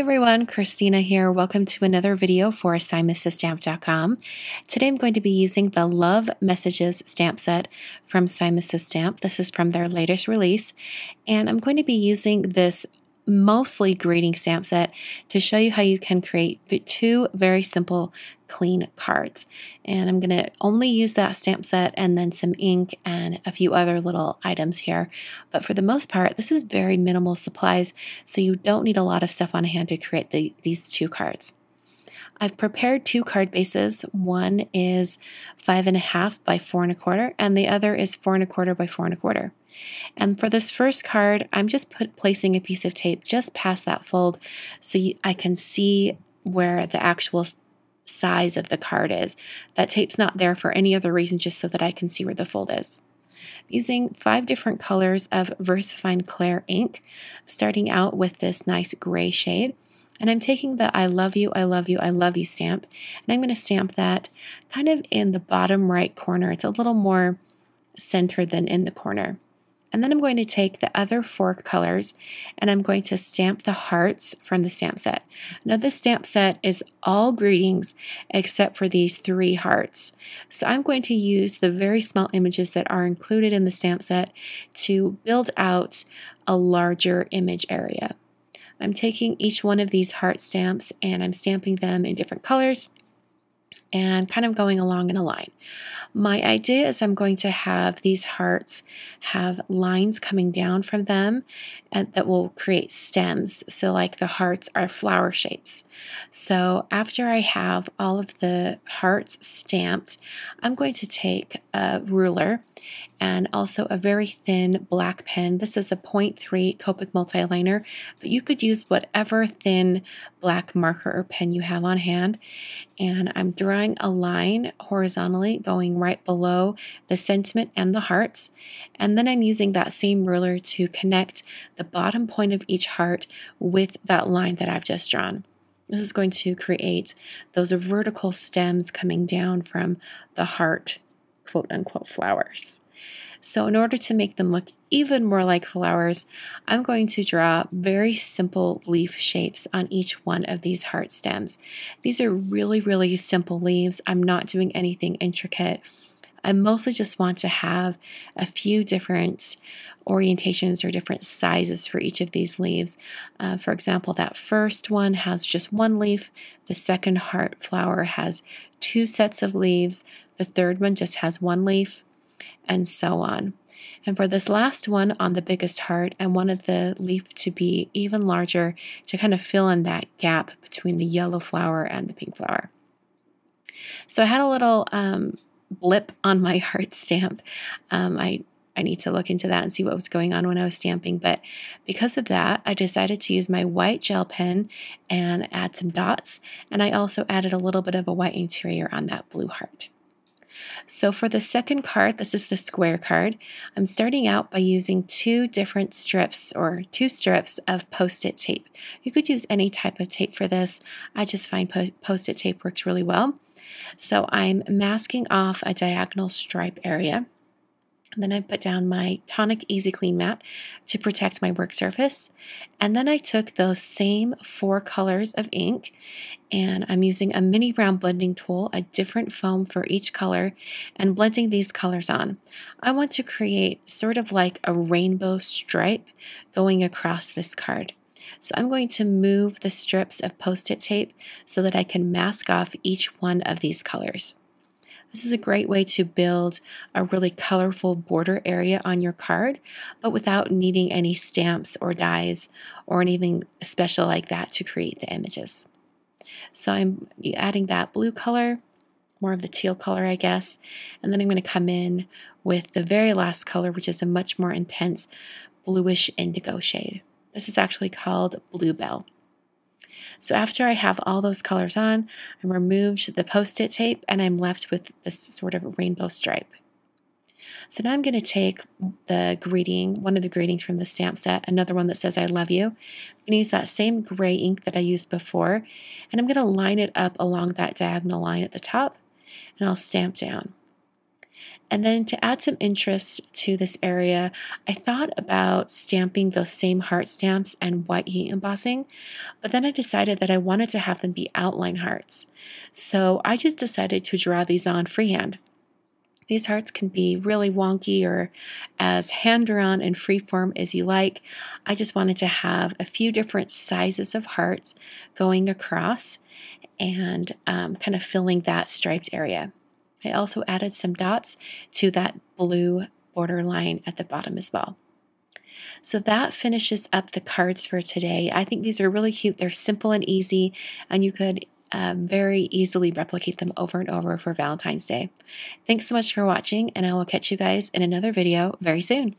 everyone, Kristina here. Welcome to another video for SSSTF.com. Today I'm going to be using the Love Messages stamp set from SSSTF. This is from their latest release, and I'm going to be using this mostly greeting stamp set to show you how you can create two very simple clean cards. And I'm going to only use that stamp set and then some ink and a few other little items here. But for the most part, this is very minimal supplies, so you don't need a lot of stuff on hand to create these two cards. I've prepared two card bases. One is 5.5 by 4 1/4, and the other is 4 1/4 by 4 1/4. And for this first card, I'm just placing a piece of tape just past that fold so I can see where the actual size of the card is. That tape's not there for any other reason, just so that I can see where the fold is. Using 5 different colors of VersaFine Clair ink, starting out with this nice gray shade. And I'm taking the I love you, I love you, I love you stamp, and I'm going to stamp that kind of in the bottom right corner. It's a little more centered than in the corner. And then I'm going to take the other 4 colors and I'm going to stamp the hearts from the stamp set. Now this stamp set is all greetings except for these 3 hearts. So I'm going to use the very small images that are included in the stamp set to build out a larger image area. I'm taking each one of these heart stamps and I'm stamping them in different colors and kind of going along in a line. My idea is I'm going to have these hearts have lines coming down from them and that will create stems. So like the hearts are flower shapes. So after I have all of the hearts stamped, I'm going to take a ruler and also a very thin black pen. This is a 0.3 Copic multi-liner, but you could use whatever thin black marker or pen you have on hand. And I'm drawing a line horizontally going right below the sentiment and the hearts. And then I'm using that same ruler to connect the bottom point of each heart with that line that I've just drawn. This is going to create those vertical stems coming down from the heart, quote unquote, flowers. So in order to make them look even more like flowers, I'm going to draw very simple leaf shapes on each one of these heart stems. These are really, really simple leaves. I'm not doing anything intricate. I mostly just want to have a few different orientations or different sizes for each of these leaves. For example, that first one has just 1 leaf. The second heart flower has 2 sets of leaves. The third one just has 1 leaf, and so on. And for this last one on the biggest heart, I wanted the leaf to be even larger to kind of fill in that gap between the yellow flower and the pink flower. So I had a little blip on my heart stamp. I need to look into that and see what was going on when I was stamping, but because of that, I decided to use my white gel pen and add some dots, and I also added a little bit of a white interior on that blue heart. So for the second card, this is the square card, I'm starting out by using 2 different strips or 2 strips of Post-it tape. You could use any type of tape for this. I just find Post-it tape works really well. So I'm masking off a diagonal stripe area. And then I put down my Tonic Easy Clean mat to protect my work surface. And then I took those same 4 colors of ink and I'm using a mini round blending tool, a different foam for each color, and blending these colors on. I want to create sort of like a rainbow stripe going across this card. So I'm going to move the strips of Post-it tape so that I can mask off each one of these colors. This is a great way to build a really colorful border area on your card, but without needing any stamps or dies or anything special like that to create the images. So I'm adding that blue color, more of the teal color, I guess, and then I'm going to come in with the very last color, which is a much more intense bluish indigo shade. This is actually called Bluebell. So after I have all those colors on, I removed the Post-it tape and I'm left with this sort of rainbow stripe. So now I'm going to take the greeting, one of the greetings from the stamp set, another one that says I love you. I'm going to use that same gray ink that I used before, and I'm going to line it up along that diagonal line at the top, and I'll stamp down. And then to add some interest to this area, I thought about stamping those same heart stamps and white heat embossing, but then I decided that I wanted to have them be outline hearts. So I just decided to draw these on freehand. These hearts can be really wonky or as hand-drawn and freeform as you like. I just wanted to have a few different sizes of hearts going across and kind of filling that striped area. I also added some dots to that blue border line at the bottom as well. So that finishes up the cards for today. I think these are really cute. They're simple and easy, and you could very easily replicate them over and over for Valentine's Day. Thanks so much for watching, and I will catch you guys in another video very soon.